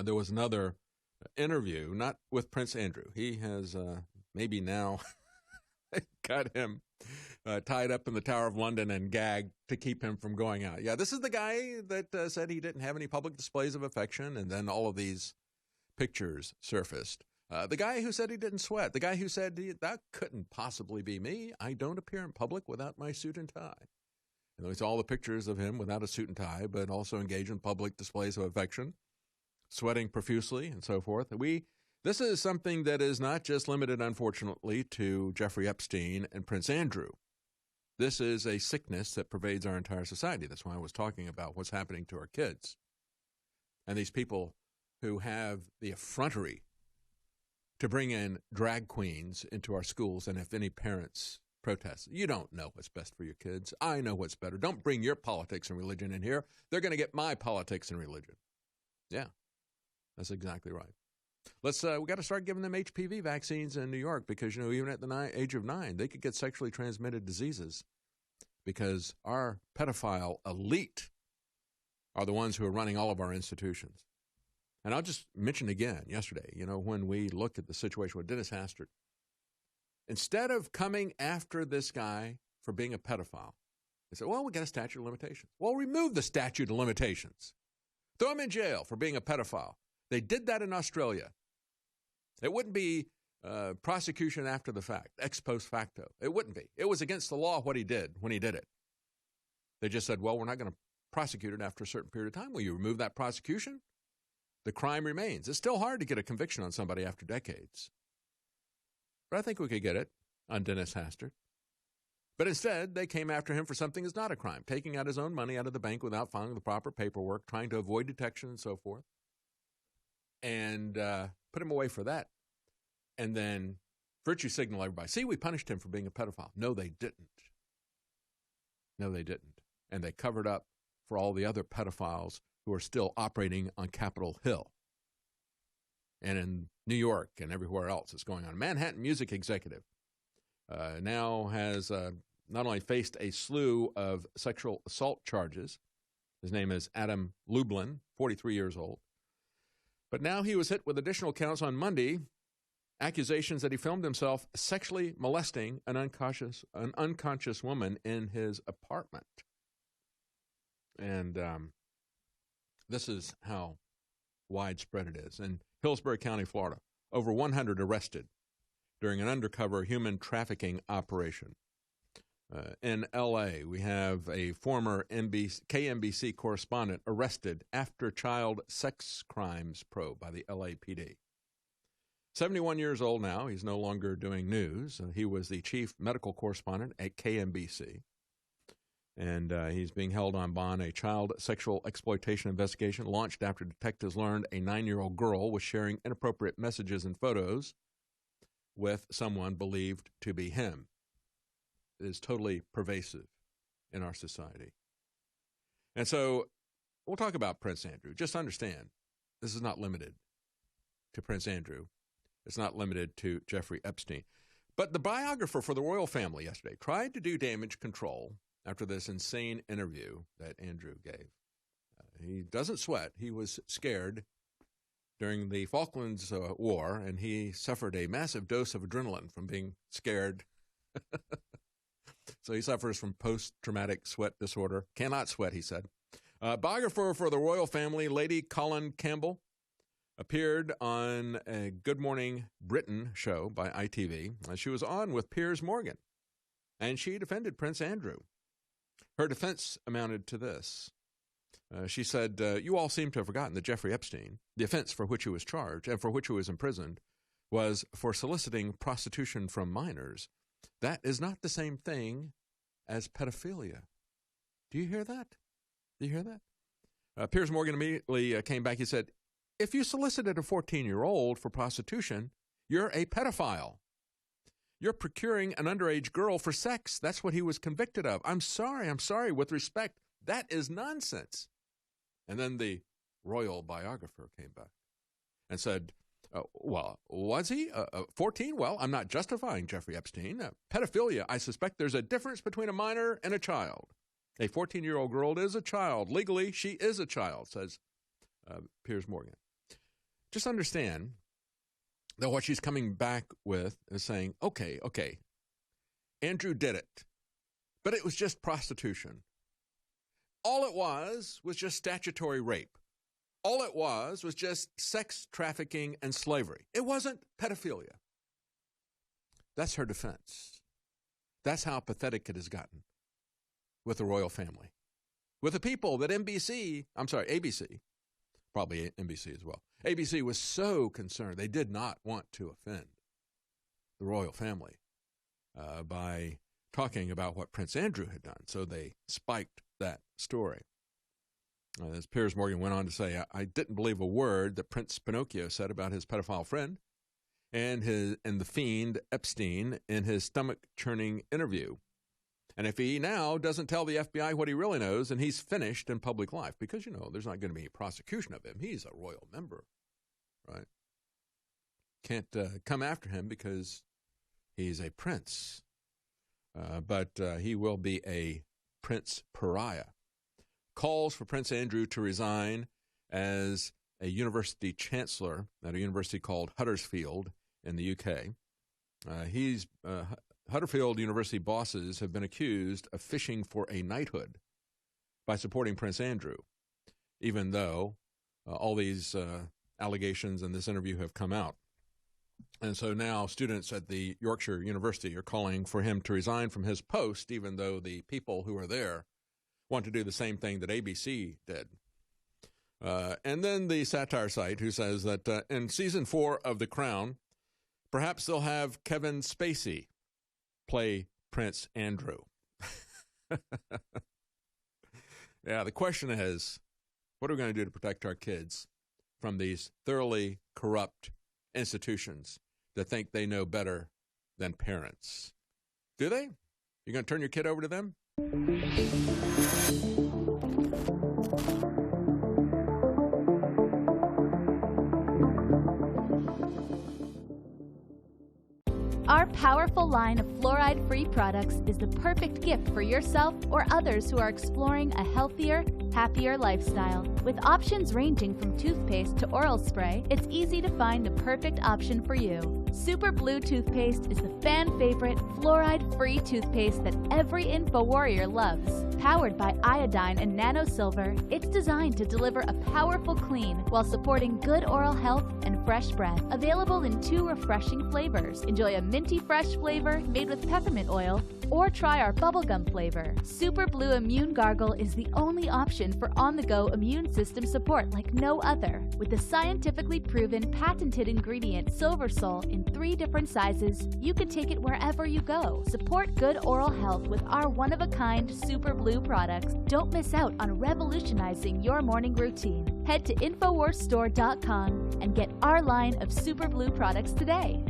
There was another interview, not with Prince Andrew. He has maybe now got him tied up in the Tower of London and gagged to keep him from going out. Yeah, this is the guy that said he didn't have any public displays of affection, and then all of these pictures surfaced. The guy who said he didn't sweat. The guy who said, that couldn't possibly be me. I don't appear in public without my suit and tie. And there's all the pictures of him without a suit and tie, but also engaged in public displays of affection, sweating profusely and so forth. This is something that is not just limited, unfortunately, to Jeffrey Epstein and Prince Andrew. This is a sickness that pervades our entire society. That's why I was talking about what's happening to our kids. And these people who have the effrontery to bring in drag queens into our schools, and if any parents protest, you don't know what's best for your kids. I know what's better. Don't bring your politics and religion in here. They're going to get my politics and religion. Yeah, that's exactly right. We got to start giving them HPV vaccines in New York because, even at the age of 9, they could get sexually transmitted diseases because our pedophile elite are the ones who are running all of our institutions. And I'll just mention again yesterday, when we looked at the situation with Dennis Hastert, instead of coming after this guy for being a pedophile, they said, well, we got a statute of limitations. Well, remove the statute of limitations. Throw him in jail for being a pedophile. They did that in Australia. It wouldn't be prosecution after the fact, ex post facto. It wouldn't be. It was against the law what he did when he did it. They just said, well, we're not going to prosecute it after a certain period of time. Will you remove that prosecution? The crime remains. It's still hard to get a conviction on somebody after decades. But I think we could get it on Dennis Hastert. But instead, they came after him for something that's not a crime, taking out his own money out of the bank without filing the proper paperwork, trying to avoid detection and so forth, and put him away for that. And then virtue signal everybody. See, we punished him for being a pedophile. No, they didn't. No, they didn't. And they covered up for all the other pedophiles who are still operating on Capitol Hill and in New York and everywhere else that's going on. Manhattan music executive now has not only faced a slew of sexual assault charges. His name is Adam Lublin, 43 years old. But now he was hit with additional counts on Monday, accusations that he filmed himself sexually molesting an unconscious woman in his apartment. And this is how widespread it is. In Hillsborough County, Florida, over 100 arrested during an undercover human trafficking operation. In L.A., we have a former KNBC correspondent arrested after child sex crimes probe by the LAPD. 71 years old now. He's no longer doing news. He was the chief medical correspondent at KNBC. And he's being held on bond. A child sexual exploitation investigation launched after detectives learned a 9-year-old girl was sharing inappropriate messages and photos with someone believed to be him. It is totally pervasive in our society. And so we'll talk about Prince Andrew. Just understand, this is not limited to Prince Andrew. It's not limited to Jeffrey Epstein. But the biographer for the royal family yesterday tried to do damage control after this insane interview that Andrew gave. He doesn't sweat. He was scared during the Falklands War, and he suffered a massive dose of adrenaline from being scared. So he suffers from post-traumatic sweat disorder. Cannot sweat, he said. Biographer for the royal family, Lady Colin Campbell, appeared on a Good Morning Britain show by ITV. She was on with Piers Morgan, and she defended Prince Andrew. Her defense amounted to this. She said, you all seem to have forgotten that Jeffrey Epstein, the offense for which he was charged and for which he was imprisoned, was for soliciting prostitution from minors. That is not the same thing as pedophilia. Do you hear that? Do you hear that? Piers Morgan immediately came back. He said, if you solicited a 14-year-old for prostitution, you're a pedophile. You're procuring an underage girl for sex. That's what he was convicted of. I'm sorry. With respect, that is nonsense. And then the royal biographer came back and said, well, was he 14? Well, I'm not justifying Jeffrey Epstein. Pedophilia, I suspect there's a difference between a minor and a child. A 14-year-old girl is a child. Legally, she is a child, says Piers Morgan. just understand that what she's coming back with is saying, okay, Andrew did it, but it was just prostitution. All it was just statutory rape. All it was just sex trafficking and slavery. It wasn't pedophilia. That's her defense. That's how pathetic it has gotten with the royal family. With the people that ABC, probably NBC as well. ABC was so concerned. They did not want to offend the royal family by talking about what Prince Andrew had done. So they spiked that story. As Piers Morgan went on to say, I didn't believe a word that Prince Pinocchio said about his pedophile friend and the fiend Epstein in his stomach-churning interview. And if he now doesn't tell the FBI what he really knows, then he's finished in public life. Because, there's not going to be any prosecution of him. He's a royal member, right? Can't come after him because he's a prince. But he will be a prince pariah. Calls for Prince Andrew to resign as a university chancellor at a university called Huddersfield in the UK. Huddersfield University bosses have been accused of fishing for a knighthood by supporting Prince Andrew, even though all these allegations in this interview have come out. And so now students at the Yorkshire University are calling for him to resign from his post, even though the people who are there want to do the same thing that ABC did. And then the satire site who says that in season 4 of The Crown, perhaps they'll have Kevin Spacey play Prince Andrew. Yeah, the question is, what are we going to do to protect our kids from these thoroughly corrupt institutions that think they know better than parents? Do they? You going to turn your kid over to them? Our powerful line of fluoride-free products is the perfect gift for yourself or others who are exploring a healthier, happier lifestyle. With options ranging from toothpaste to oral spray, it's easy to find the perfect option for you. Super Blue Toothpaste is the fan-favorite fluoride-free toothpaste that every InfoWarrior loves. Powered by iodine and nano silver, it's designed to deliver a powerful clean while supporting good oral health and fresh breath. Available in 2 refreshing flavors. Enjoy a minty fresh flavor made with peppermint oil, or try our bubblegum flavor. Super Blue Immune Gargle is the only option for on-the-go immune system support like no other. With the scientifically proven patented ingredient Silver Sol in 3 different sizes, you can take it wherever you go. Support good oral health with our one-of-a-kind Super Blue products. Don't miss out on revolutionizing your morning routine. Head to InfoWarsStore.com and get our line of Super Blue products today.